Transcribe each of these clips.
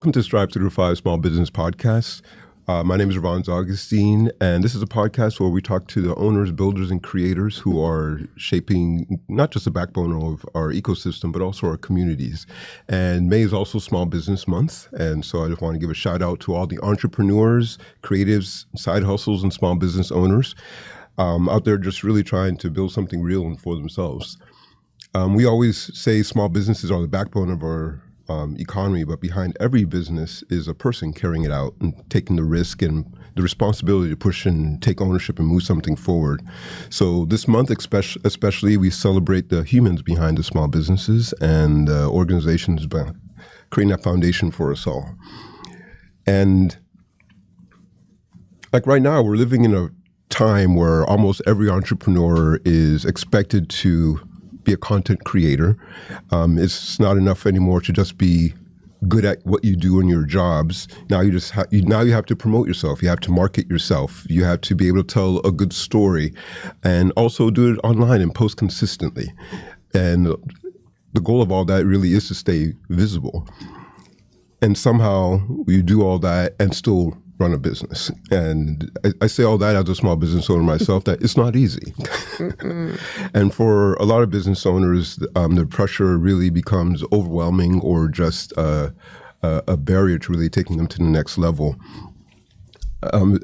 Welcome to Strive Through 5 Small Business Podcast. My name is Irvans Agustin, and this is a podcast where we talk to the owners, builders, and creators who are shaping not just the backbone of our ecosystem, but also our communities. And May is also Small Business Month, and so I just want to give a shout out to all the entrepreneurs, creatives, side hustles, and small business owners out there just really trying to build something real and for themselves. We always say small businesses are the backbone of our economy, but behind every business is a person carrying it out and taking the risk and the responsibility to push and take ownership and move something forward. So this month especially, we celebrate the humans behind the small businesses and organizations creating that foundation for us all. And like right now, we're living in a time where almost every entrepreneur is expected to be a content creator. It's not enough anymore to just be good at what you do in your jobs. Now you just now you have to promote yourself. You have to market yourself. You have to be able to tell a good story, and also do it online and post consistently. And the goal of all that really is to stay visible. And somehow you do all that and still run a business. And I say all that as a small business owner myself, that it's not easy. And for a lot of business owners, the pressure really becomes overwhelming or just a barrier to really taking them to the next level.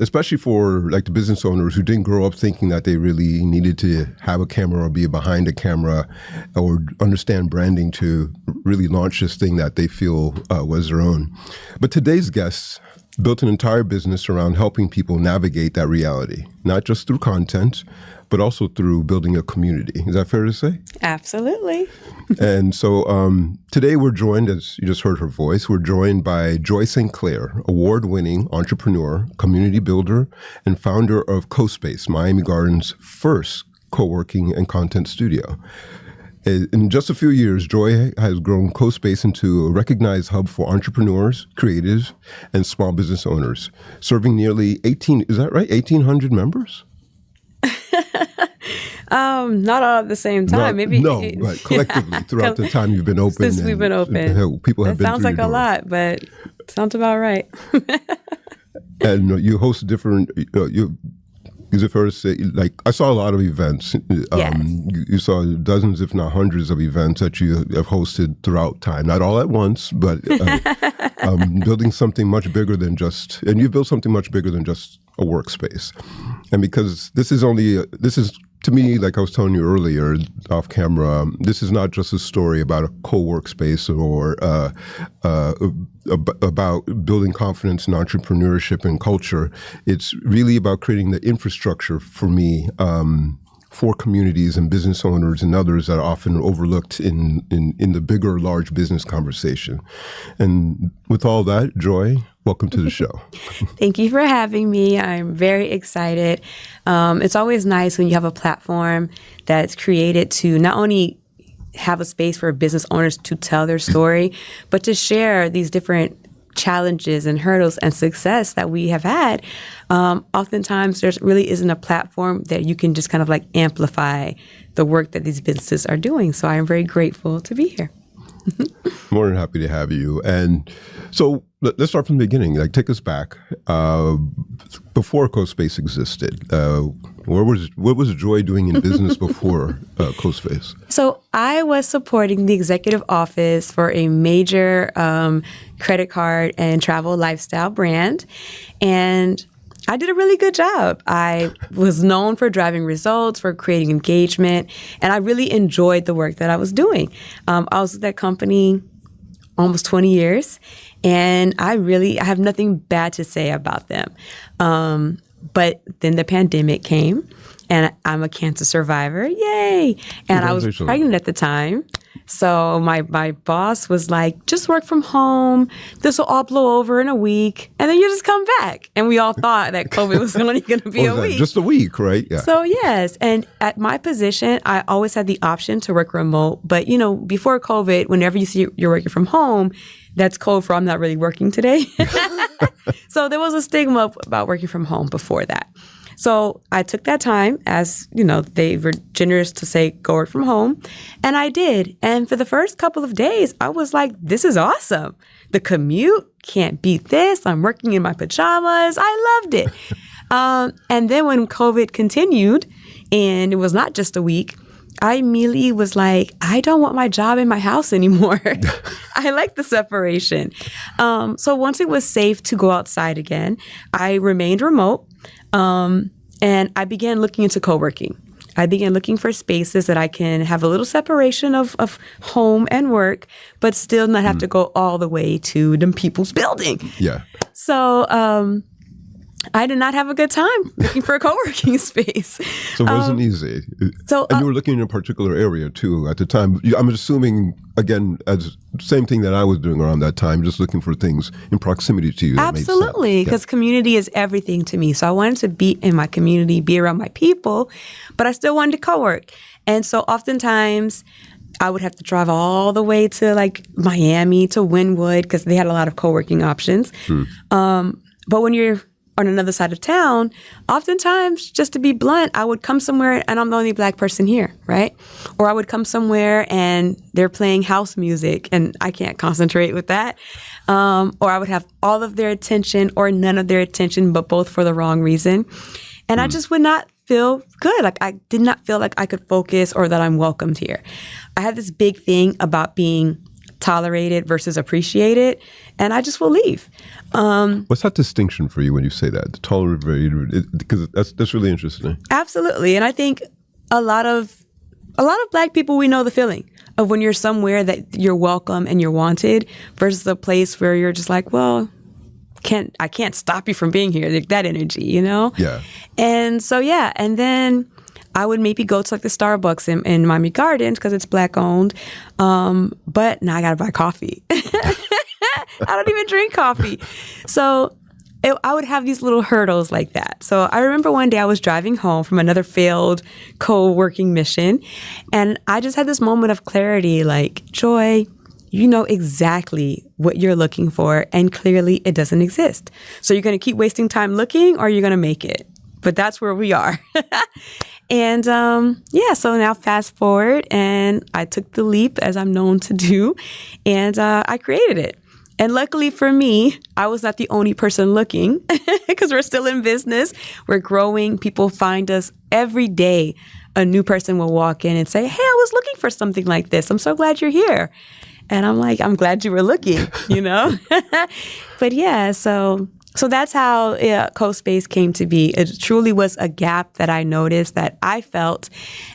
Especially for like the business owners who didn't grow up thinking that they really needed to have a camera or be behind a camera or understand branding to really launch this thing that they feel was their own. But today's guests built an entire business around helping people navigate that reality, not just through content, but also through building a community. Is that fair to say? Absolutely. And so today we're joined, as you just heard her voice, we're joined by Joy St. Clair, award-winning entrepreneur, community builder, and founder of CoSpace, Miami Garden's first co-working and content studio. In just a few years, Joy has grown CoSpace into a recognized hub for entrepreneurs, creatives, and small business owners, serving nearly 1,800 members? Not all at the same time. But collectively throughout the time you've been open. Since we've been open. People have been sounds like a lot, but sounds about right. And you host different, is it fair to say, like, I saw a lot of events. Yes. You saw dozens, if not hundreds of events that you have hosted throughout time. Not all at once, but building something much bigger than just, and you've built something much bigger than just a workspace. And because this is to me, like I was telling you earlier off camera, this is not just a story about a co-workspace or about building confidence in entrepreneurship and culture. It's really about creating the infrastructure for me for communities and business owners and others that are often overlooked in the bigger, large business conversation. And with all that, Joy, welcome to the show. Thank you for having me. I'm very excited. It's always nice when you have a platform that's created to not only have a space for business owners to tell their story, but to share these different challenges and hurdles and success that we have had. Oftentimes, there really isn't a platform that you can just kind of like amplify the work that these businesses are doing. So I am very grateful to be here. More than happy to have you. And so let's start from the beginning. Like, take us back. Before CoSpace existed, what was Joy doing in business before CoSpace? So I was supporting the executive office for a major credit card and travel lifestyle brand, and I did a really good job. I was known for driving results, for creating engagement, and I really enjoyed the work that I was doing. I was with that company almost 20 years, and I have nothing bad to say about them. But then the pandemic came, and I'm a cancer survivor. Yay! And I was pregnant at the time. So my boss was like, just work from home. This will all blow over in a week. And then you just come back. And we all thought that COVID was only going to be a week. Just a week, right? Yeah. So yes. And at my position, I always had the option to work remote. But, before COVID, whenever you see you're working from home, that's code for I'm not really working today. So there was a stigma about working from home before that. So I took that time, as you know, they were generous to say go work from home, and I did. And for the first couple of days, I was like, this is awesome. The commute, can't beat this. I'm working in my pajamas. I loved it. And then when COVID continued, and it was not just a week, I immediately was like, I don't want my job in my house anymore. I like the separation. So once it was safe to go outside again, I remained remote, and I began looking into co-working. I began looking for spaces that I can have a little separation of home and work, but still not have to go all the way to them people's building. Yeah. So I did not have a good time looking for a co-working space. So it wasn't easy. And you were looking in a particular area too at the time. I'm assuming, again, as same thing that I was doing around that time, just looking for things in proximity to you. Absolutely, because community is everything to me. So I wanted to be in my community, be around my people, but I still wanted to co-work. And so oftentimes I would have to drive all the way to like Miami, to Wynwood, because they had a lot of co-working options. But when you're on another side of town, oftentimes, just to be blunt, I would come somewhere and I'm the only Black person here, right? Or I would come somewhere and they're playing house music and I can't concentrate with that. Or I would have all of their attention or none of their attention, but both for the wrong reason. And I just would not feel good. Like I did not feel like I could focus or that I'm welcomed here. I had this big thing about being tolerated versus appreciated, and I just will leave. What's that distinction for you when you say that? Tolerated, because that's really interesting. Absolutely, and I think a lot of Black people, we know the feeling of when you're somewhere that you're welcome and you're wanted versus a place where you're just like, well, I can't stop you from being here. Like that energy, you know? Yeah. And so and then I would maybe go to like the Starbucks in Miami Gardens because it's Black owned. But now I got to buy coffee. I don't even drink coffee. So I would have these little hurdles like that. So I remember one day I was driving home from another failed co-working mission. And I just had this moment of clarity like, Joy, you know exactly what you're looking for. And clearly it doesn't exist. So you're going to keep wasting time looking or you're going to make it. But that's where we are. And so now fast forward and I took the leap as I'm known to do and I created it. And luckily for me, I was not the only person looking because we're still in business. We're growing. People find us every day. A new person will walk in and say, hey, I was looking for something like this. I'm so glad you're here. And I'm like, I'm glad you were looking, you know? But So that's how CoSpace came to be. It truly was a gap that I noticed that I felt,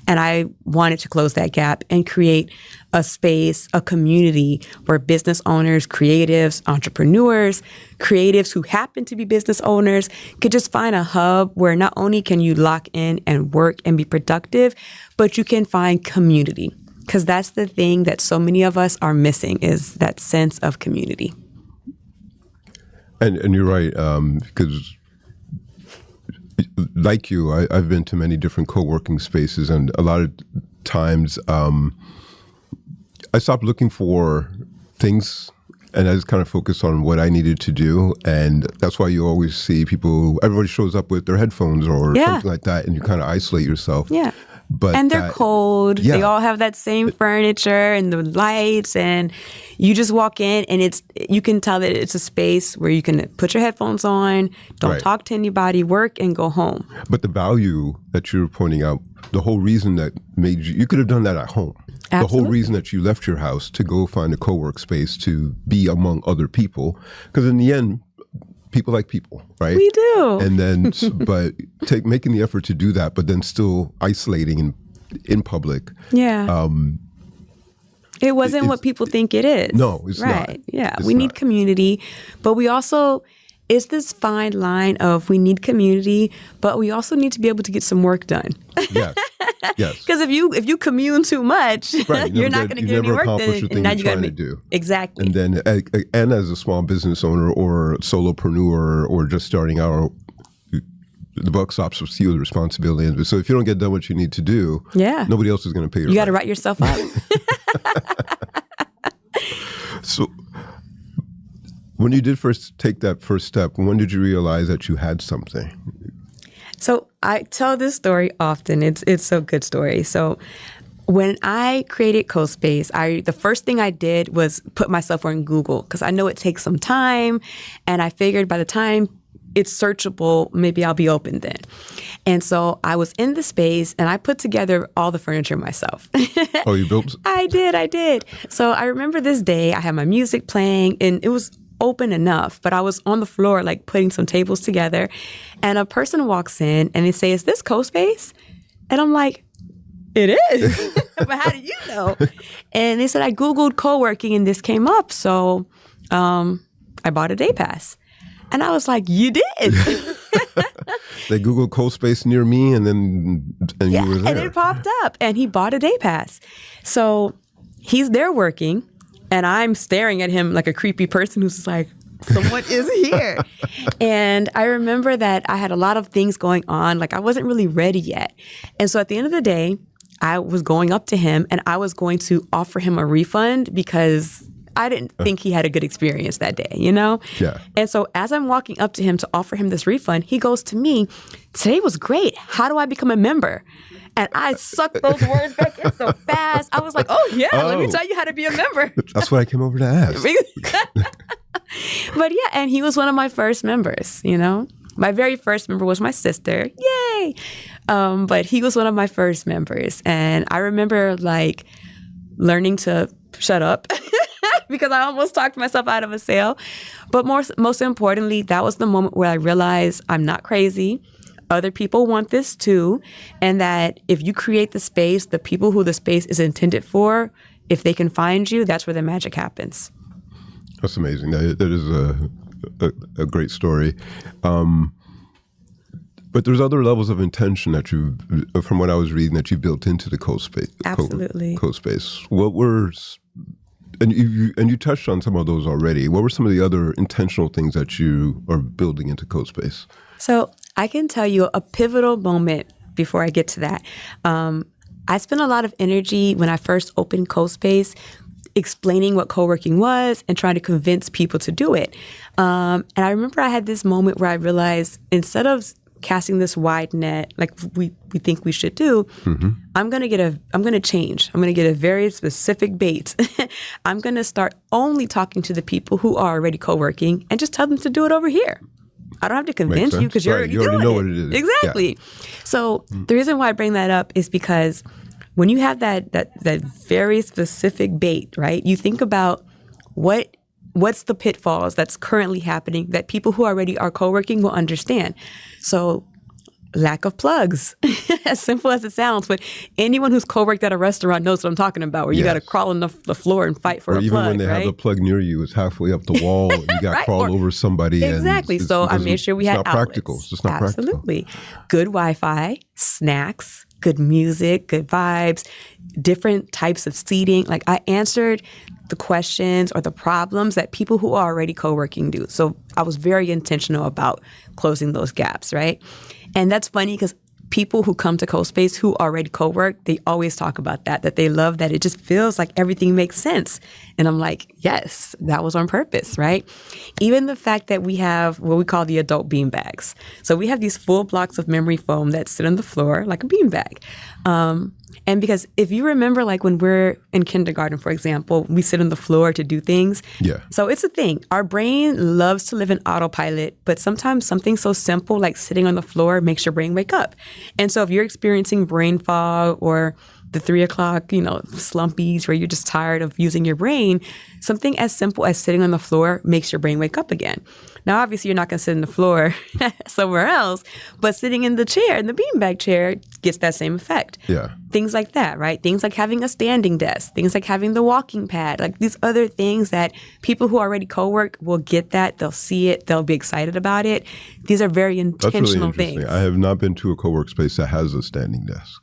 and I wanted to close that gap and create a space, a community where business owners, creatives, entrepreneurs, creatives who happen to be business owners could just find a hub where not only can you lock in and work and be productive, but you can find community. Because that's the thing that so many of us are missing is that sense of community. And you're right, because like you, I've been to many different co-working spaces, and a lot of times I stopped looking for things, and I just kind of focused on what I needed to do. And that's why you always see everybody shows up with their headphones or something like that, and you kind of isolate yourself. Yeah. And they're cold. Yeah. They all have that same furniture and the lights, and you just walk in and you can tell that it's a space where you can put your headphones on, don't talk to anybody, work, and go home. But the value that you're pointing out, the whole reason that made you could have done that at home. Absolutely. The whole reason that you left your house to go find a co-work space to be among other people, because in the end, people like people, right? We do. And then, but making the effort to do that, but then still isolating in public. Yeah. It wasn't what people think it is. No, it's not. Right. Yeah. We need community, but we also, it's this fine line of we need community, but we also need to be able to get some work done. Yes. Yes. Because if you commune too much, you're not going to get any work done. And now you got to do. Exactly. And then, and as a small business owner or solopreneur or just starting out, the buck stops with you, the responsibility. So if you don't get done what you need to do, nobody else is going to pay your You got to write yourself up. So when you did first take that first step, when did you realize that you had something? So I tell this story often. It's a good story. So when I created CoSpace, the first thing I did was put myself on Google because I know it takes some time, and I figured by the time it's searchable, maybe I'll be open then. And so I was in the space and I put together all the furniture myself. Oh, you built? I did. So I remember this day, I had my music playing and it was open enough, but I was on the floor like putting some tables together, and a person walks in and they say, "Is this CoSpace?" And I'm like, "It is." But how do you know? And they said, "I Googled co-working and this came up. So I bought a day pass." And I was like, "You did?" They Googled CoSpace near me, and you were there. And it popped up, and he bought a day pass. So he's there working, and I'm staring at him like a creepy person who's just like, someone is here. And I remember that I had a lot of things going on. Like I wasn't really ready yet. And so at the end of the day, I was going up to him, and I was going to offer him a refund because I didn't think he had a good experience that day, you know? Yeah. And so as I'm walking up to him to offer him this refund, he goes to me, "Today was great. How do I become a member?" And I sucked those words back in so fast. I was like, let me tell you how to be a member. That's what I came over to ask. But yeah, and he was one of my first members, you know? My very first member was my sister. Yay! But he was one of my first members. And I remember like learning to shut up because I almost talked myself out of a sale. But most importantly, that was the moment where I realized I'm not crazy. Other people want this too. And that if you create the space, the people who the space is intended for, if they can find you, that's where the magic happens. That's amazing. That is a great story. But there's other levels of intention that from what I was reading, that you built into the CoSpace. Absolutely. CoSpace. What were, and you touched on some of those already. What were some of the other intentional things that you are building into CoSpace? So I can tell you a pivotal moment before I get to that. I spent a lot of energy when I first opened CoSpace explaining what co-working was and trying to convince people to do it. And I remember I had this moment where I realized instead of casting this wide net like we think we should do, I'm going to change. I'm going to get a very specific bait. I'm going to start only talking to the people who are already co-working and just tell them to do it over here. I don't have to convince you because you already know what it is. Exactly. Yeah. So the reason why I bring that up is because when you have that very specific bait, right? You think about what's the pitfalls that's currently happening that people who already are co-working will understand. So lack of plugs, as simple as it sounds, but anyone who's co-worked at a restaurant knows what I'm talking about, where you got to crawl on the floor and fight for a plug, or even when they have the plug near you, it's halfway up the wall, and you got to crawl over somebody. Exactly. So I made sure we had outlets. Practical. It's just not practical. Absolutely. Good Wi-Fi, snacks, good music, good vibes, different types of seating. Like I answered the questions or the problems that people who are already co-working do. So I was very intentional about closing those gaps, right? And that's funny because people who come to CoSpace who already co-work, they always talk about that they love that it just feels like everything makes sense. And I'm like, yes, that was on purpose, right? Even the fact that we have what we call the adult bean bags. So we have these full blocks of memory foam that sit on the floor like a bean bag. And because if you remember, like when we're in kindergarten, for example, we sit on the floor to do things. Yeah. So it's a thing. Our brain loves to live in autopilot, but sometimes something so simple like sitting on the floor makes your brain wake up. And so if you're experiencing brain fog or the 3 o'clock, slumpies where you're just tired of using your brain, something as simple as sitting on the floor makes your brain wake up again. Now, obviously, you're not going to sit on the floor somewhere else, but sitting in the chair, in the beanbag chair, gets that same effect. Yeah. Things like that, right? Things like having a standing desk, things like having the walking pad, like these other things that people who already co-work will get that. They'll see it. They'll be excited about it. These are very intentional things. I have not been to a co-work space that has a standing desk.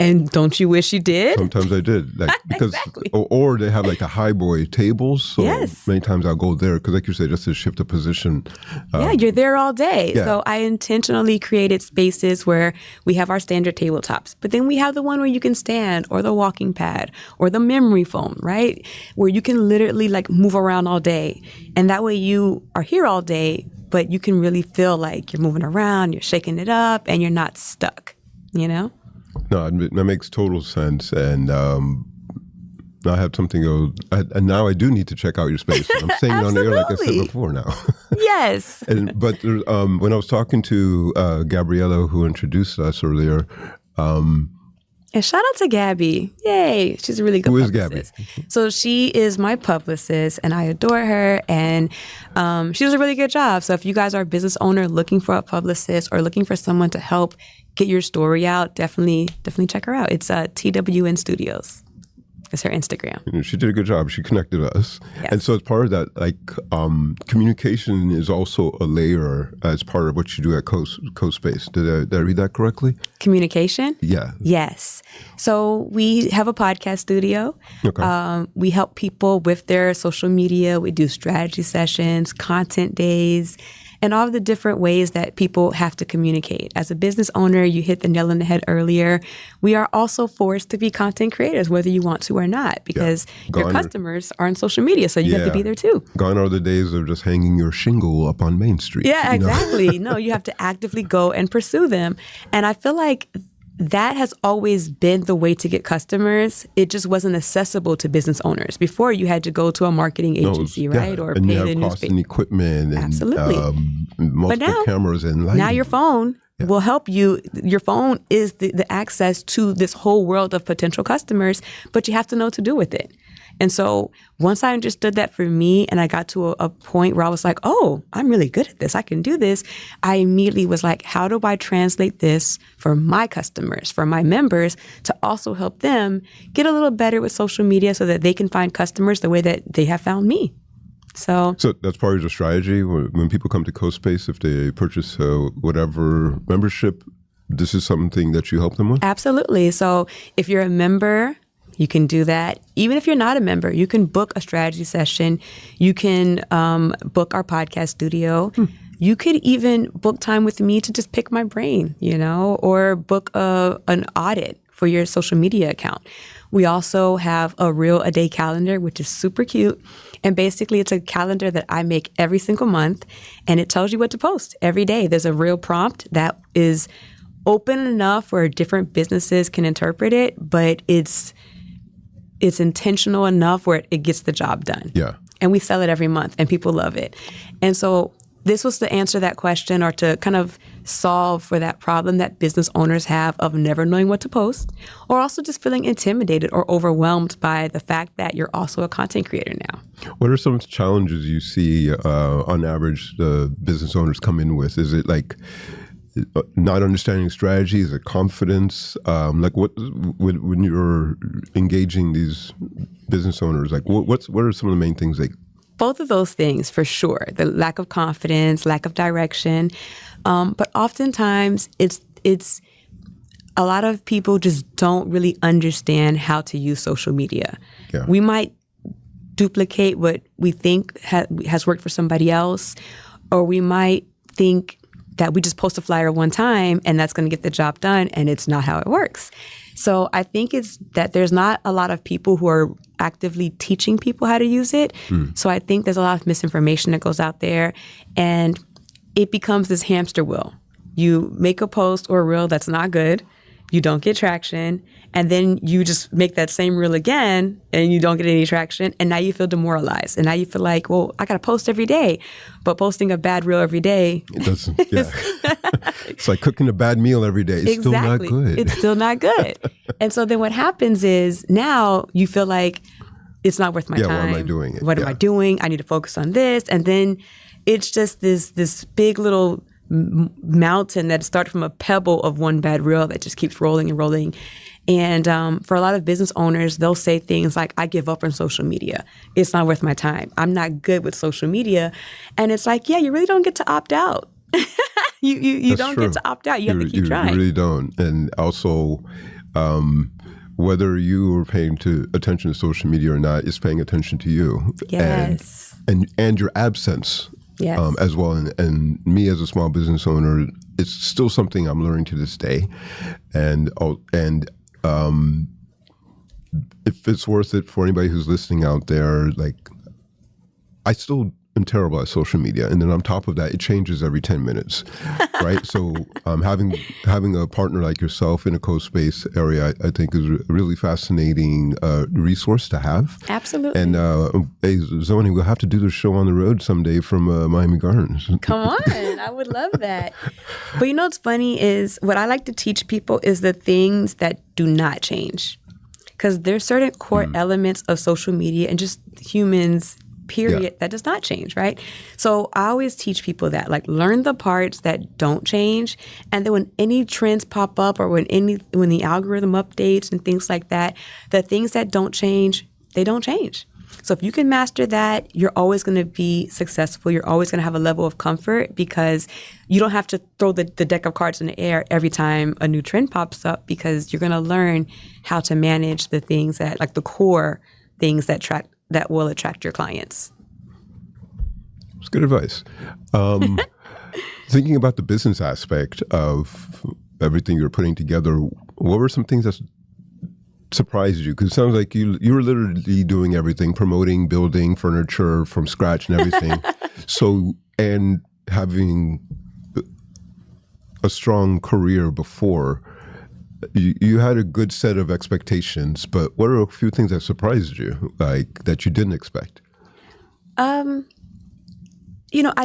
And don't you wish you did? Sometimes I did, because Exactly. or they have like a high boy tables. So yes. Many times I'll go there because, like you said, just to shift a position. Yeah, you're there all day. Yeah. So I intentionally created spaces where we have our standard tabletops, but then we have the one where you can stand, or the walking pad, or the memory foam, right? Where you can literally like move around all day, and that way you are here all day. but you can really feel like you're moving around, you're shaking it up, and you're not stuck, you know? No, that makes total sense. And I have something and now I do need to check out your space. I'm saying it on the air like I said before now. Yes. But when I was talking to Gabriella, who introduced us earlier, and shout out to Gabby. Yay. She's a really good publicist. Who is Gabby? So she is my publicist, and I adore her. And she does a really good job. So if you guys are a business owner looking for a publicist or looking for someone to help get your story out, definitely check her out. It's TWN Studios. It's her Instagram. She did a good job. She connected us. Yes. And so as part of that, like communication is also a layer as part of what you do at CoSpace. Did I read that correctly? Communication? Yeah. Yes. So we have a podcast studio. Okay. We help people with their social media. We do strategy sessions, content days, and all of the different ways that people have to communicate. As a business owner, you hit the nail on the head earlier. We are also forced to be content creators, whether you want to or not, because your customers are on social media, so you have to be there too. Gone are the days of just hanging your shingle up on Main Street. Yeah, exactly. No, you have to actively go and pursue them. And I feel like that has always been the way to get customers. It just wasn't accessible to business owners. Before, you had to go to a marketing agency, right? Or and pay you the have cost newspaper. and equipment and Absolutely. multiple cameras and lighting. Now your phone will help you. Your phone is the access to this whole world of potential customers, but you have to know what to do with it. And so once I understood that for me and I got to a point where I was like, oh, I'm really good at this, I can do this, I immediately was like, how do I translate this for my customers, for my members, to also help them get a little better with social media so that they can find customers the way that they have found me. So that's part of the strategy. When people come to CoSpace, if they purchase whatever membership, this is something that you help them with? Absolutely. So if you're a member, you can do that. Even if you're not a member, you can book a strategy session. You can book our podcast studio. You could even book time with me to just pick my brain, or book an audit for your social media account. We also have a Reel a Day calendar, which is super cute. And basically, it's a calendar that I make every single month, and it tells you what to post every day. There's a reel prompt that is open enough where different businesses can interpret it, but it's intentional enough where it gets the job done. Yeah. And we sell it every month, and people love it. And so this was to answer that question, or to kind of solve for that problem that business owners have of never knowing what to post, or also just feeling intimidated or overwhelmed by the fact that you're also a content creator now. What are some challenges you see on average the business owners come in with? Is it like not understanding strategy? Is it confidence? Like when you're engaging these business owners, like what are some of the main things they? Both of those things, for sure. The lack of confidence, lack of direction. But oftentimes it's a lot of people just don't really understand how to use social media. Yeah. We might duplicate what we think has worked for somebody else, or we might think that we just post a flyer one time and that's going to get the job done, and it's not how it works. So I think it's that there's not a lot of people who are actively teaching people how to use it. So I think there's a lot of misinformation that goes out there, and it becomes this hamster wheel. You make a post or a reel that's not good, you don't get traction, and then you just make that same reel again and you don't get any traction, and now you feel demoralized. And now you feel like, well, I got to post every day. But posting a bad reel every day, it doesn't. Yeah. It's like cooking a bad meal every day. It's still not good. It's still not good. And so then what happens is now you feel like it's not worth my time. Why am I doing it? What am I doing? I need to focus on this. And then it's just this big little mountain that started from a pebble of one bad reel that just keeps rolling and rolling. And for a lot of business owners, they'll say things like, I give up on social media. It's not worth my time. I'm not good with social media. And it's like, yeah, you really don't get to opt out. You don't get to opt out. You have to keep trying. You really don't. And also, whether you are paying attention to social media or not, it's paying attention to you. Yes. And your absence. Yes. As well. And me as a small business owner, it's still something I'm learning to this day. And if it's worth it for anybody who's listening out there, like I still am terrible at social media, and then on top of that, it changes every 10 minutes, right? So having a partner like yourself in a co-space area, I think is a really fascinating resource to have. Absolutely. And hey, Zoni, we'll have to do the show on the road someday from Miami Gardens. Come on, I would love that. But you know what's funny is what I like to teach people is the things that do not change. Because there's certain core elements of social media and just humans, period, that does not change, right? So I always teach people that, like, learn the parts that don't change. And then when any trends pop up or when the algorithm updates and things like that, the things that don't change, they don't change. So if you can master that, you're always going to be successful. You're always going to have a level of comfort because you don't have to throw the deck of cards in the air every time a new trend pops up, because you're going to learn how to manage the things that, like the core things that will attract your clients. It's good advice. Thinking about the business aspect of everything you're putting together, what were some things that surprised you? Because it sounds like you were literally doing everything, promoting, building furniture from scratch and everything. So, and having a strong career before, you had a good set of expectations, but what are a few things that surprised you, like that you didn't expect? I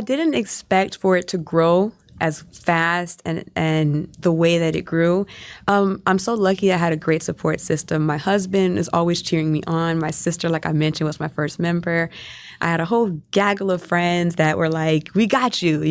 didn't expect for it to grow as fast and the way that it grew. I'm so lucky I had a great support system. My husband is always cheering me on. My sister, like I mentioned, was my first member. I had a whole gaggle of friends that were like, we got you,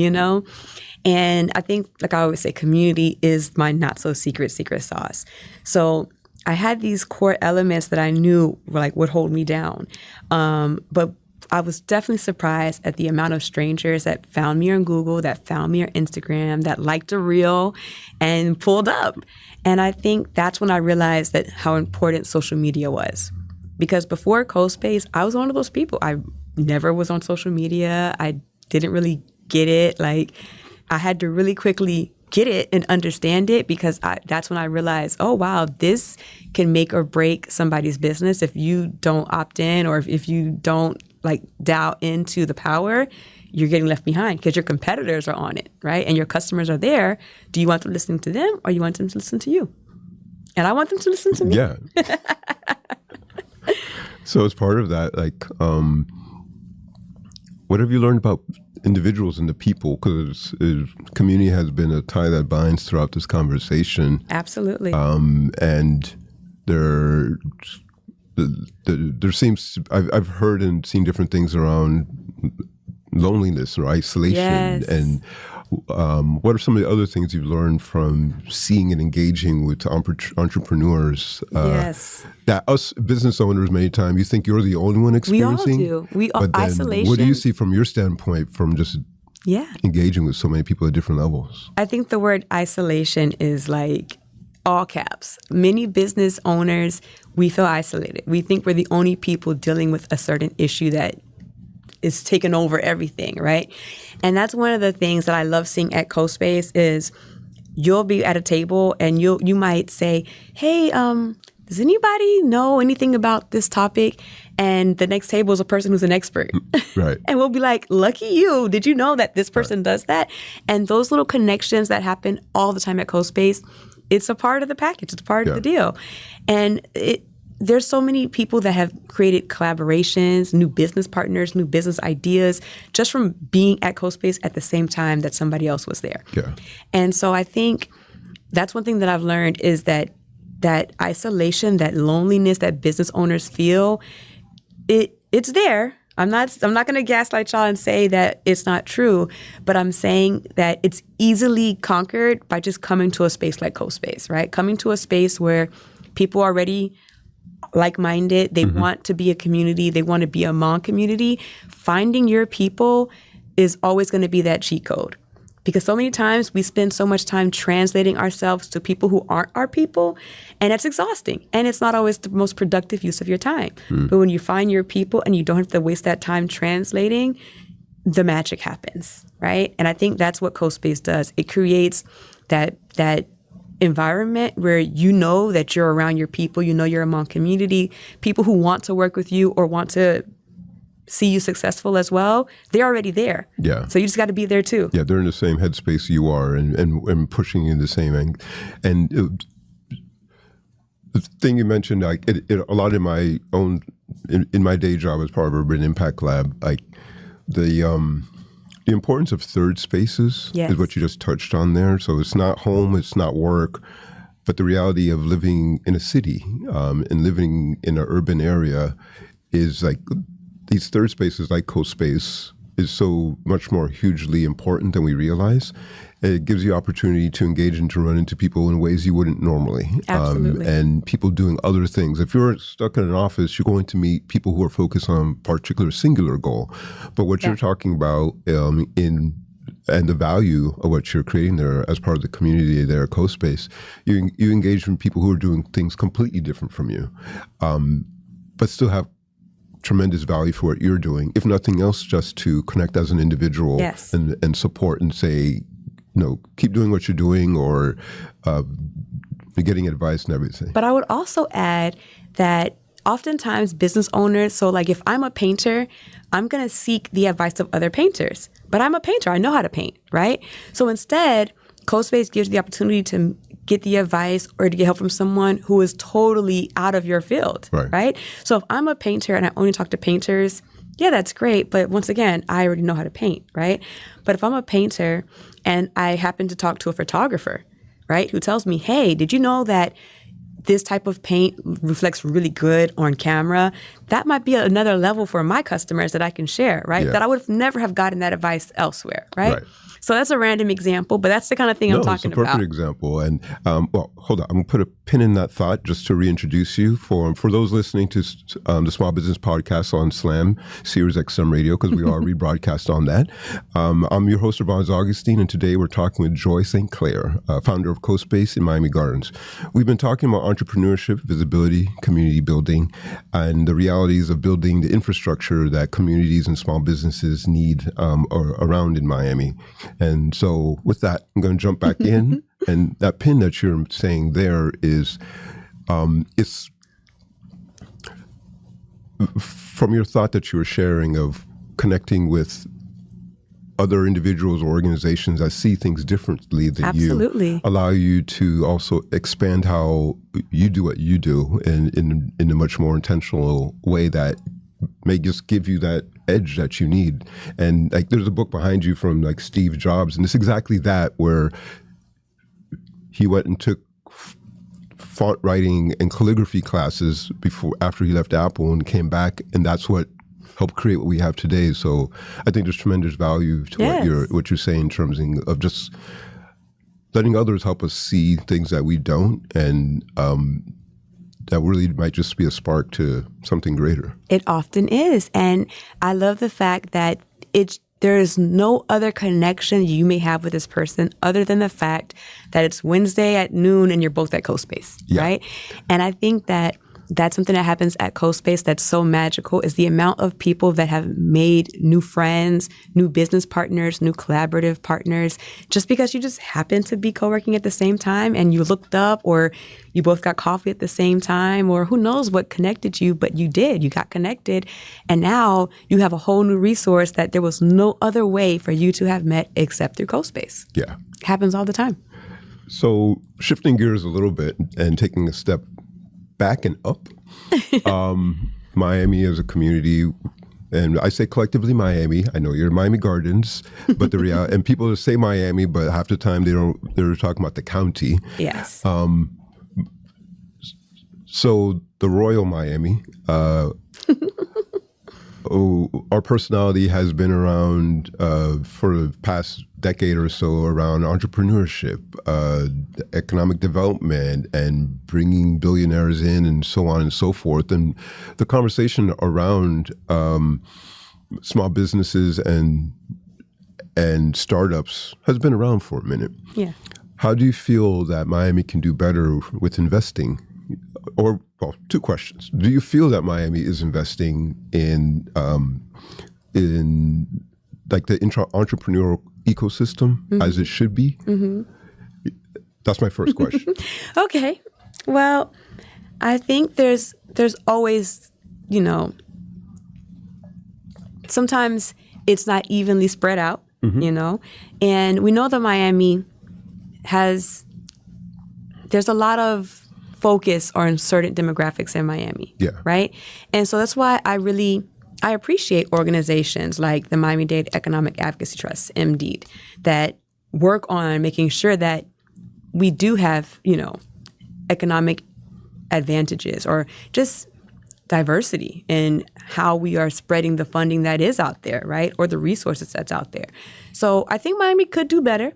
And I think, like I always say, community is my not so secret sauce. So I had these core elements that I knew would hold me down. But I was definitely surprised at the amount of strangers that found me on Google, that found me on Instagram, that liked a reel and pulled up. And I think that's when I realized that how important social media was. Because before CoSpace, I was one of those people. I never was on social media. I didn't really get it. I had to really quickly get it and understand it, because that's when I realized, oh, wow, this can make or break somebody's business if you don't opt in, or if you don't dial into the power, you're getting left behind because your competitors are on it, right? And your customers are there. Do you want them listening to them, or you want them to listen to you? And I want them to listen to me. Yeah. So as part of that, what have you learned about individuals and the people? Because community has been a tie that binds throughout this conversation. Absolutely. And there seems, I've heard and seen different things around loneliness or isolation. Yes. And what are some of the other things you've learned from seeing and engaging with entrepreneurs? Yes. That us business owners, many times, you think you're the only one experiencing. We all do. But then isolation. what do you see from your standpoint from just engaging with so many people at different levels? I think the word isolation is all caps. Many business owners, we feel isolated. We think we're the only people dealing with a certain issue that is taking over everything, right? And that's one of the things that I love seeing at CoSpace is you'll be at a table and you might say, hey, does anybody know anything about this topic? And the next table is a person who's an expert. Right. And we'll be like, lucky you. Did you know that this person does that? And those little connections that happen all the time at CoSpace, it's a part of the package. It's a part of the deal. And there's so many people that have created collaborations, new business partners, new business ideas, just from being at CoSpace at the same time that somebody else was there. Yeah. And so I think that's one thing that I've learned is that isolation, that loneliness that business owners feel, it's there. I'm not going to gaslight y'all and say that it's not true, but I'm saying that it's easily conquered by just coming to a space like CoSpace, right? Coming to a space where people are already like-minded, they want to be a community, they want to be among community. Finding your people is always going to be that cheat code. Because so many times we spend so much time translating ourselves to people who aren't our people, and it's exhausting. And it's not always the most productive use of your time. But when you find your people and you don't have to waste that time translating, the magic happens, right? And I think that's what CoSpace does. It creates that environment where you know that you're around your people, you know you're among community, people who want to work with you or want to see you successful as well, they're already there. Yeah. So you just got to be there too. Yeah, they're in the same headspace you are, and pushing you in the same end. And the thing you mentioned, like a lot in my own in my day job as part of Urban Impact Lab, like the importance of third spaces is what you just touched on there. So it's not home, it's not work, but the reality of living in a city and living in an urban area is like these third spaces, like CoSpace, is so much more hugely important than we realize. It gives you opportunity to engage and to run into people in ways you wouldn't normally. Absolutely. And people doing other things. If you're stuck in an office, you're going to meet people who are focused on a particular singular goal. But what you're talking about and the value of what you're creating there as part of the community there at CoSpace, you engage with people who are doing things completely different from you, but still have tremendous value for what you're doing, if nothing else, just to connect as an individual and support and say, keep doing what you're doing, or getting advice and everything. But I would also add that oftentimes business owners, so like if I'm a painter, I'm going to seek the advice of other painters. But I'm a painter. I know how to paint, right? So instead, CoSpace gives you the opportunity to get the advice or to get help from someone who is totally out of your field, right? So if I'm a painter and I only talk to painters, yeah, that's great. But once again, I already know how to paint, right? But if I'm a painter and I happen to talk to a photographer, right, who tells me, hey, did you know that this type of paint reflects really good on camera? That might be another level for my customers that I can share, right? That I would never have gotten that advice elsewhere, right? So that's a random example, but that's the kind of thing I'm talking about. It's a perfect example. And well, hold on. I'm going to put a pin in that thought just to reintroduce you. For those listening to the Small Business Podcast on Slam, Sirius XM Radio, because we are rebroadcast on that. I'm your host, Irvans Agustin, and today we're talking with Joy St. Clair, founder of CoSpace in Miami Gardens. We've been talking about entrepreneurship, visibility, community building, and the realities of building the infrastructure that communities and small businesses need around in Miami. And so with that, I'm going to jump back in. And that pin that you're saying there is, it's from your thought that you were sharing of connecting with other individuals or organizations that see things differently than you, allow you to also expand how you do what you do in a much more intentional way that may just give you that edge that you need. And like, there's a book behind you from like Steve Jobs, and it's exactly that, where he went and took font writing and calligraphy classes after he left Apple and came back, and that's what helped create what we have today. So I think there's tremendous value to what you're saying in terms of just letting others help us see things that we don't, and that really might just be a spark to something greater. It often is. And I love the fact that there is no other connection you may have with this person other than the fact that it's Wednesday at noon and you're both at CoSpace, right? And I think that that's something that happens at CoSpace that's so magical, is the amount of people that have made new friends, new business partners, new collaborative partners, just because you just happen to be co-working at the same time and you looked up, or you both got coffee at the same time, or who knows what connected you, but you got connected. And now you have a whole new resource that there was no other way for you to have met except through CoSpace. Yeah. It happens all the time. So shifting gears a little bit and taking a step back and up, Miami as a community, and I say collectively Miami. I know you're Miami Gardens, but the reality, and people say Miami, but half the time they're talking about the county. Yes. So the Royal Miami, our personality has been around for the past decade or so around entrepreneurship, economic development, and bringing billionaires in, and so on and so forth. And the conversation around small businesses and startups has been around for a minute. Yeah. How do you feel that Miami can do better with investing? Or, well, two questions. Do you feel that Miami is investing in like the entrepreneurial ecosystem as it should be? That's my first question. Okay. Well, I think there's always, sometimes it's not evenly spread out, you know? And we know that Miami there's a lot of focus on certain demographics in Miami, right? And so that's why I appreciate organizations like the Miami-Dade Economic Advocacy Trust, MDEAD, that work on making sure that we do have, you know, economic advantages or just diversity in how we are spreading the funding that is out there, right? Or the resources that's out there. So I think Miami could do better.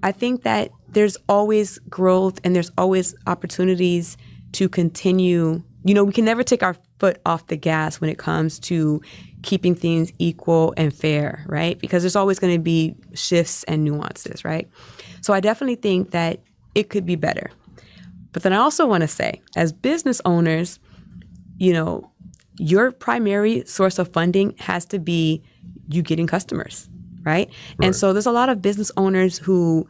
I think that there's always growth and there's always opportunities to continue. You know, we can never take our foot off the gas when it comes to keeping things equal and fair, right? Because there's always going to be shifts and nuances, right? So I definitely think that it could be better. But then I also want to say, as business owners, you know, your primary source of funding has to be you getting customers, right? And so there's a lot of business owners who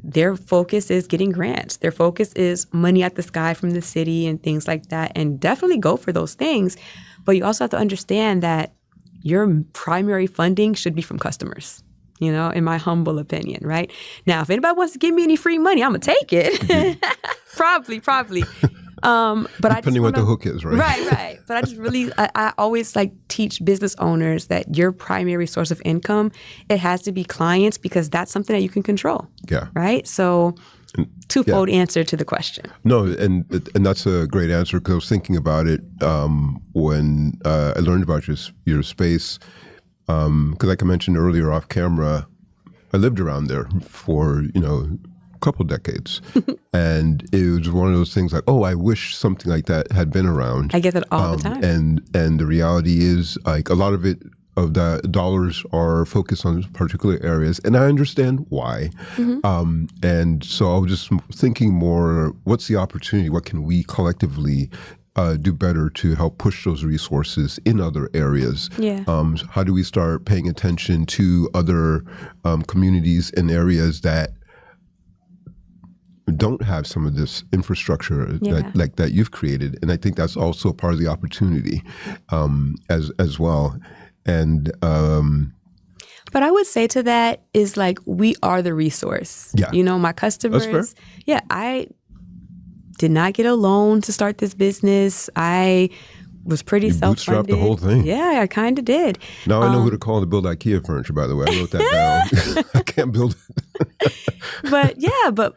their focus is getting grants. Their focus is money at the sky from the city and things like that. And definitely go for those things. But you also have to understand that your primary funding should be from customers, you know, in my humble opinion, right? Now, if anybody wants to give me any free money, I'm going to take it. Probably. But depending what the hook is, right? Right. But I just really, I always like teach business owners that your primary source of income, it has to be clients because that's something that you can control. Yeah. Right. So twofold answer to the question. No, and that's a great answer because I was thinking about it when I learned about your space. Because like I mentioned earlier off camera, I lived around there for, you know, couple decades. And it was one of those things like, oh, I wish something like that had been around. I get that all the time. And the reality is like a lot of the dollars are focused on particular areas. And I understand why. And so I was just thinking more, what's the opportunity? What can we collectively do better to help push those resources in other areas? How do we start paying attention to other communities and areas that don't have some of this infrastructure that you've created? And I think that's also part of the opportunity as well. And but I would say to that is like, we are the resource. You know, my customers. That's fair. I did not get a loan to start this business. I was pretty self-funded. Bootstrapped the whole thing. Yeah, I kind of did. Now I know who to call to build IKEA furniture, by the way. I wrote that down. I can't build it. But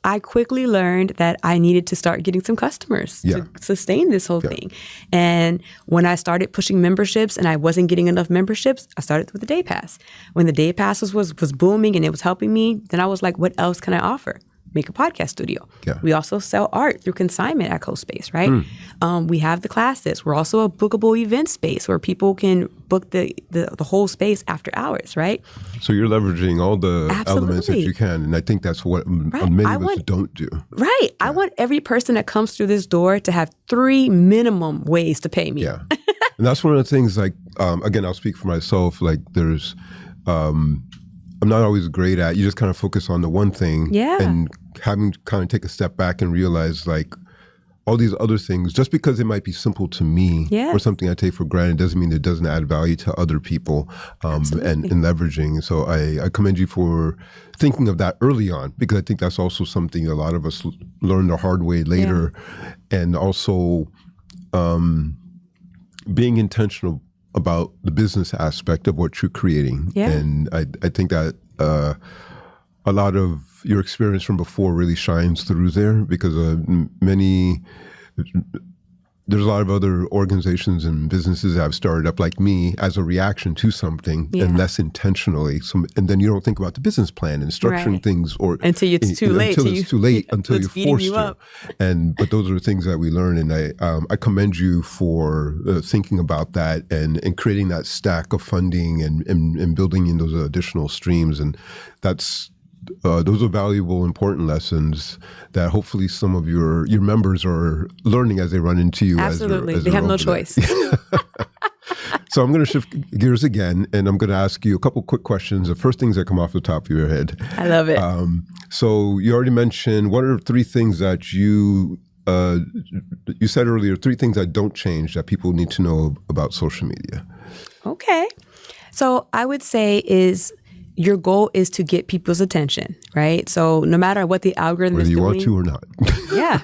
I quickly learned that I needed to start getting some customers to sustain this whole thing. And when I started pushing memberships and I wasn't getting enough memberships, I started with the Day Pass. When the Day Pass was booming and it was helping me, then I was like, what else can I offer? Make a podcast studio. We also sell art through consignment at CoSpace, right? We have the classes. We're also a bookable event space where people can book the whole space after hours, right? So you're leveraging all the elements that you can. And I think that's what many of us don't do. Right. I want every person that comes through this door to have 3 minimum ways to pay me. And that's one of the things, like, again, I'll speak for myself, like there's, I'm not always great at, you just kind of focus on the one thing and having to kind of take a step back and realize like all these other things, just because it might be simple to me or something I take for granted doesn't mean it doesn't add value to other people and leveraging. So I commend you for thinking of that early on, because I think that's also something a lot of us learn the hard way later. And also being intentional about the business aspect of what you're creating. And I think that a lot of your experience from before really shines through there, because there's a lot of other organizations and businesses that have started up like me as a reaction to something and less intentionally. And then you don't think about the business plan and structuring things until it's too late. Until you're forced to. But those are the things that we learn. And I commend you for thinking about that and creating that stack of funding and building in those additional streams. And those are valuable, important lessons that hopefully some of your members are learning as they run into you. Absolutely. They have no choice. So I'm going to shift gears again, and I'm going to ask you a couple quick questions. The first things that come off the top of your head. I love it. So you already mentioned, what are 3 things that you you said earlier 3 things that don't change that people need to know about social media. Okay. So I would say is your goal is to get people's attention, right? So no matter what the algorithm Whether is you doing, want to or not. yeah,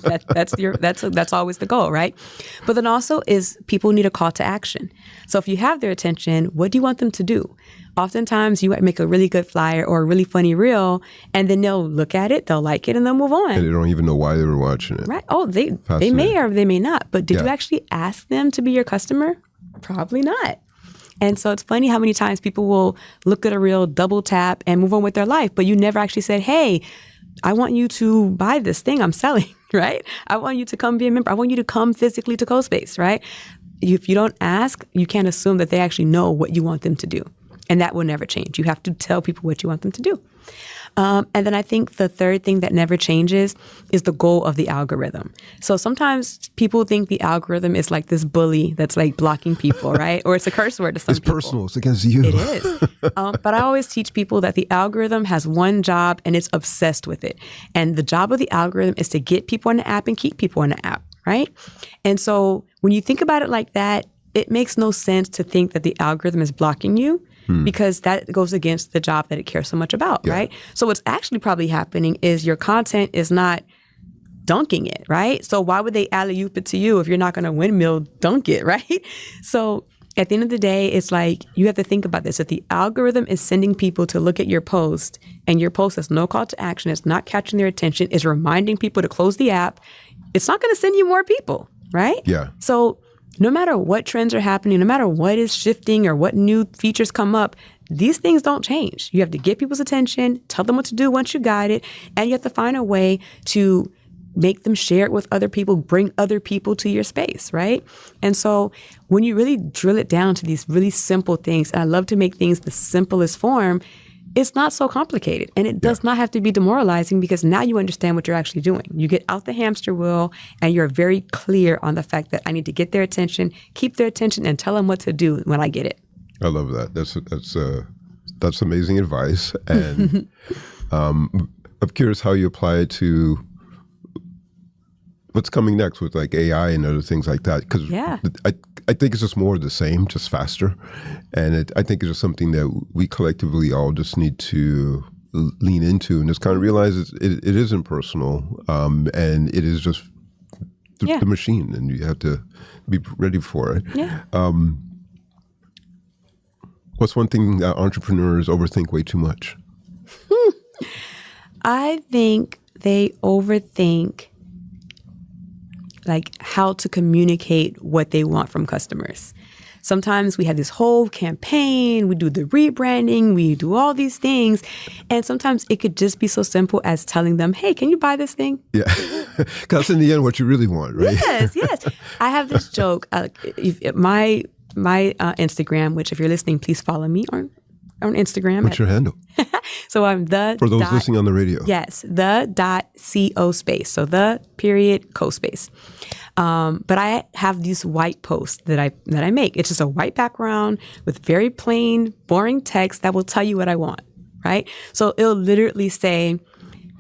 right. That's always the goal, right? But then also is people need a call to action. So if you have their attention, what do you want them to do? Oftentimes you might make a really good flyer or a really funny reel, and then they'll look at it, they'll like it, and they'll move on. And they don't even know why they were watching it. Right? Oh, they may or they may not. But did you actually ask them to be your customer? Probably not. And so it's funny how many times people will look at a reel, double tap, and move on with their life. But you never actually said, hey, I want you to buy this thing I'm selling, right? I want you to come be a member. I want you to come physically to CoSpace, right? If you don't ask, you can't assume that they actually know what you want them to do. And that will never change. You have to tell people what you want them to do. And then I think the third thing that never changes is the goal of the algorithm. So sometimes people think the algorithm is like this bully that's like blocking people, right? Or it's a curse word to some people. It's personal. It's against you. It is. But I always teach people that the algorithm has one job and it's obsessed with it. And the job of the algorithm is to get people on the app and keep people on the app, right? And so when you think about it like that, it makes no sense to think that the algorithm is blocking you. Because that goes against the job that it cares so much about, right? So what's actually probably happening is your content is not dunking it, right? So why would they alley-oop it to you if you're not going to windmill dunk it, right? So at the end of the day, it's like you have to think about this. If the algorithm is sending people to look at your post and your post has no call to action, it's not catching their attention, is reminding people to close the app, it's not going to send you more people, right? Yeah. So no matter what trends are happening, no matter what is shifting or what new features come up, these things don't change. You have to get people's attention, tell them what to do once you got it, and you have to find a way to make them share it with other people, bring other people to your space, right? And so when you really drill it down to these really simple things, and I love to make things the simplest form, it's not so complicated. And it does not have to be demoralizing because now you understand what you're actually doing. You get out the hamster wheel and you're very clear on the fact that I need to get their attention, keep their attention, and tell them what to do when I get it. I love that. That's amazing advice. And I'm curious how you apply it to what's coming next with like AI and other things like that. Because I think it's just more of the same, just faster. And I think it's just something that we collectively all just need to lean into and just kind of realize it isn't personal, and it is just the machine, and you have to be ready for it. Yeah. What's one thing that entrepreneurs overthink way too much? I think they overthink like how to communicate what they want from customers. Sometimes we have this whole campaign, we do the rebranding, we do all these things. And sometimes it could just be so simple as telling them, hey, can you buy this thing? Yeah, because that's in the end what you really want, right? Yes. I have this joke. My Instagram, which if you're listening, please follow me on Instagram. What's your handle? So I'm the For those listening on the radio. Yes, the.co space. So the.co-space. But I have these white posts that I make. It's just a white background with very plain, boring text that will tell you what I want, right? So it'll literally say,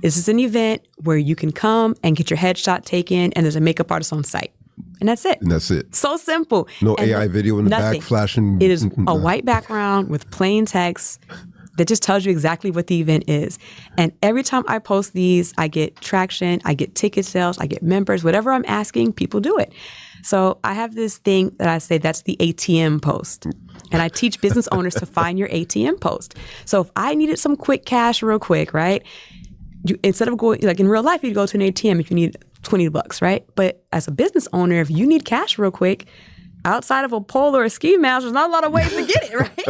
this is an event where you can come and get your headshot taken and there's a makeup artist on site. And that's it. And that's it. So simple. No and AI video in the back flashing. It is a white background with plain text that just tells you exactly what the event is. And every time I post these, I get traction, I get ticket sales, I get members, whatever I'm asking, people do it. So I have this thing that I say that's the ATM post. And I teach business owners to find your ATM post. So if I needed some quick cash real quick, right? Instead of going, like in real life, you'd go to an ATM if you need $20, right? But as a business owner, if you need cash real quick, outside of a pole or a ski mask, there's not a lot of ways to get it, right?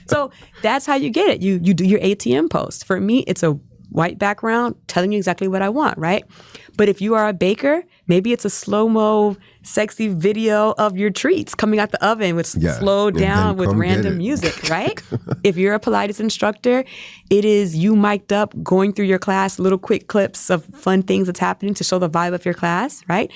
So that's how you get it. You do your ATM post. For me, it's a white background telling you exactly what I want, right? But if you are a baker, maybe it's a slow-mo, sexy video of your treats coming out the oven with slowed down with random music, right? If you're a Pilates instructor, it is you mic'd up going through your class, little quick clips of fun things that's happening to show the vibe of your class, right?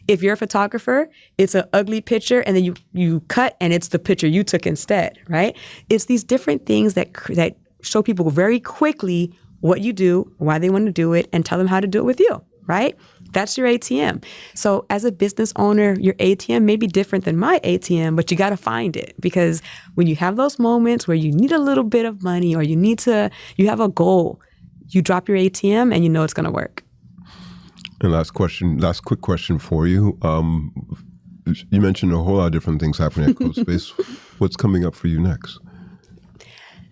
If you're a photographer, it's an ugly picture and then you cut and it's the picture you took instead, right? It's these different things that show people very quickly what you do, why they want to do it, and tell them how to do it with you, right? That's your ATM. So as a business owner, your ATM may be different than my ATM, but you got to find it, because when you have those moments where you need a little bit of money or you have a goal, you drop your ATM and you know it's going to work. And last quick question for you. You mentioned a whole lot of different things happening at CoSpace. What's coming up for you next?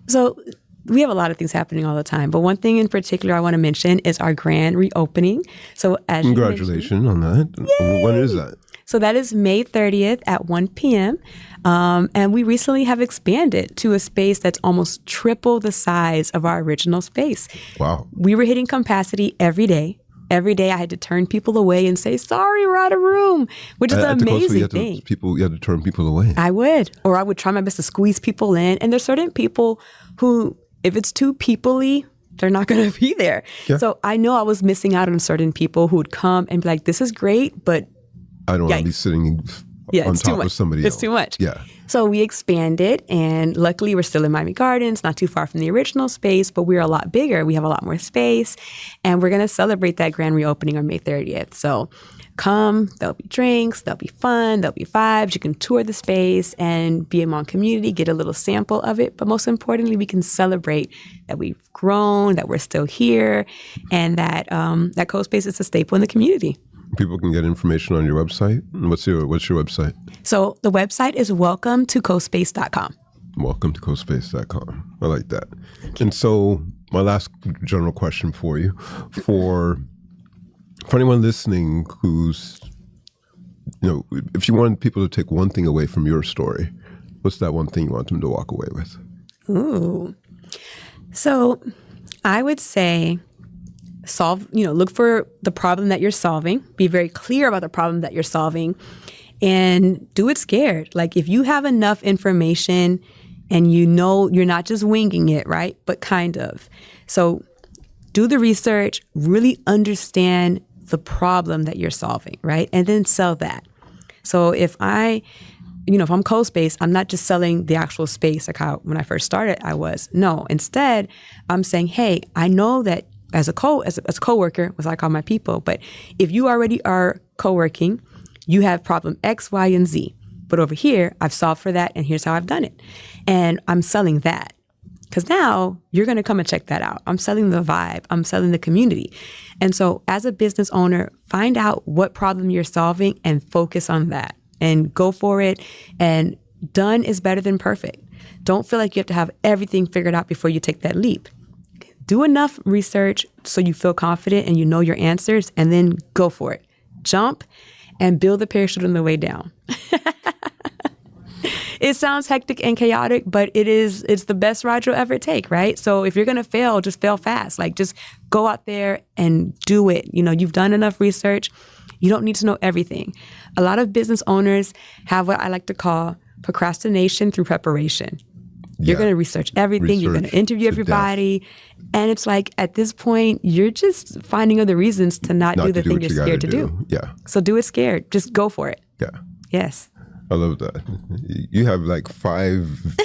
So we have a lot of things happening all the time, but one thing in particular I want to mention is our grand reopening. So as Congratulations on that. Yay! When is that? So that is May 30th at 1 p.m. And we recently have expanded to a space that's almost triple the size of our original space. Wow. We were hitting capacity every day. Every day I had to turn people away and say, sorry, we're out of room, which is an amazing thing. You had to turn people away. I would. Or I would try my best to squeeze people in. And there's certain people who, if it's too people-y, they're not going to be there. Yeah. So I know I was missing out on certain people who would come and be like, this is great, but I don't want to be sitting on top of somebody else. It's too much. Yeah. So we expanded, and luckily we're still in Miami Gardens, not too far from the original space, but we're a lot bigger. We have a lot more space, and we're going to celebrate that grand reopening on May 30th. So come, there'll be drinks, there'll be fun, there'll be vibes. You can tour the space and be among community, get a little sample of it. But most importantly, we can celebrate that we've grown, that we're still here, and that that CoSpace is a staple in the community. People can get information on your website. What's your website? So the website is welcometocospace.com. Welcometocospace.com. I like that. And so my last general question for you, for anyone listening who's, if you want people to take one thing away from your story, what's that one thing you want them to walk away with? Ooh. So I would say look for the problem that you're solving, be very clear about the problem that you're solving, and do it scared. Like if you have enough information and you're not just winging it, right? But kind of. So do the research, really understand the problem that you're solving, right? And then sell that. So if I'm CoSpace, I'm not just selling the actual space like how when I first started I was. No, instead I'm saying, hey, I know that as a coworker, was I call my people, but if you already are co-working, you have problem X, Y, and Z. But over here, I've solved for that, and here's how I've done it. And I'm selling that. Because now you're going to come and check that out. I'm selling the vibe. I'm selling the community. And so as a business owner, find out what problem you're solving and focus on that. And go for it. And done is better than perfect. Don't feel like you have to have everything figured out before you take that leap. Do enough research so you feel confident and you know your answers, and then go for it. Jump and build the parachute on the way down. It sounds hectic and chaotic, but it's the best ride you'll ever take, right? So if you're going to fail, just fail fast. Like just go out there and do it. You've done enough research. You don't need to know everything. A lot of business owners have what I like to call procrastination through preparation. You're going to research everything. You're going to interview everybody. And it's like, at this point, you're just finding other reasons to not do the thing you're scared to do. Yeah. So do it scared. Just go for it. Yeah. Yes. I love that. You have like 5,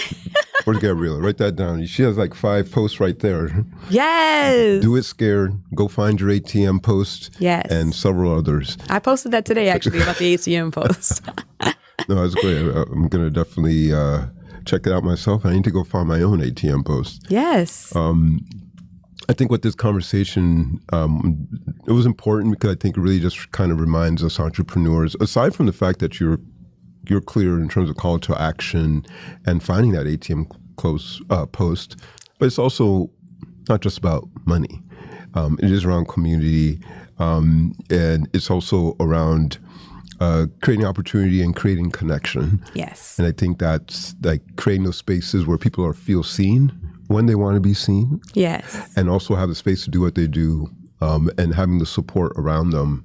where's Gabriella? Write that down. She has like 5 posts right there. Yes. Do it scared. Go find your ATM post. Yes. And several others. I posted that today, actually, about the ATM post. No, that's great. I'm going to definitely check it out myself. I need to go find my own ATM post. Yes. I think with this conversation, it was important because I think it really just kind of reminds us entrepreneurs, aside from the fact that you're clear in terms of call to action and finding that ATM post, but it's also not just about money. It is around community, and it's also around creating opportunity and creating connection. Yes. And I think that's like creating those spaces where people feel seen when they want to be seen. Yes. And also have the space to do what they do, and having the support around them.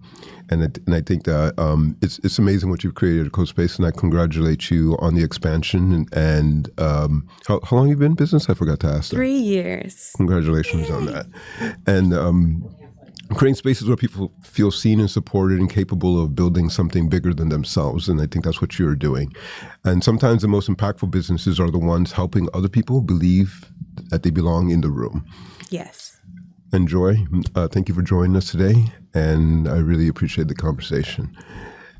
And I think that it's amazing what you've created at CoSpace, and I congratulate you on the expansion. And how long have you been in business? I forgot to ask that. 3 years. Congratulations on that. And creating spaces where people feel seen and supported and capable of building something bigger than themselves. And I think that's what you're doing. And sometimes the most impactful businesses are the ones helping other people believe that they belong in the room. Yes. enjoy. Thank you for joining us today, and I really appreciate the conversation.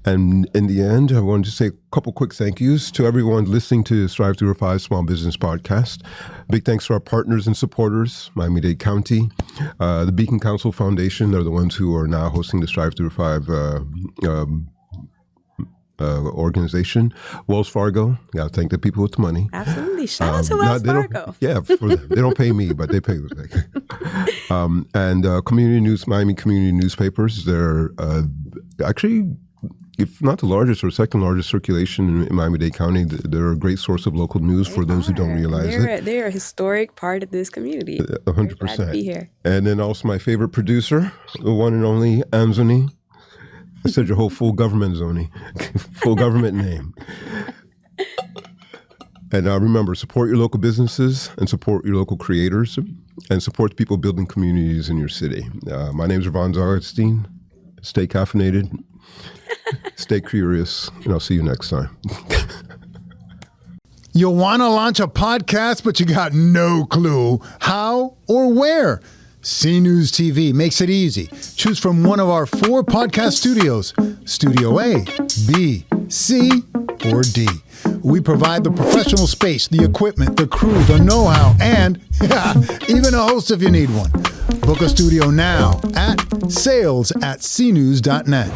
And in the end, I wanted to say a couple quick thank yous to everyone listening to Strive to Revive Small Business Podcast. Big thanks to our partners and supporters, Miami-Dade County, the Beacon Council Foundation. They're the ones who are now hosting the Strive to Revive organization. Wells Fargo, got to thank the people with the money. Absolutely. Shout out to Wells Fargo. Yeah, they don't pay me, but they pay. And community news, Miami community newspapers. They're actually, if not the largest or second largest circulation in Miami-Dade County, they're a great source of local news for those who don't realize it. They're a historic part of this community. 100%. Glad to be here. And then also my favorite producer, the one and only Anzoni. I said your whole full government, Zoni. Full government name. And remember, support your local businesses and support your local creators and support the people building communities in your city. My name is Irvans Agustin. Stay caffeinated. Stay curious, and I'll see you next time. You want to launch a podcast, but you got no clue how or where? CNews TV makes it easy. Choose from one of our 4 podcast studios, Studio A, B, C, or D. We provide the professional space, the equipment, the crew, the know-how, and even a host if you need one. Book a studio now at sales@cnews.net.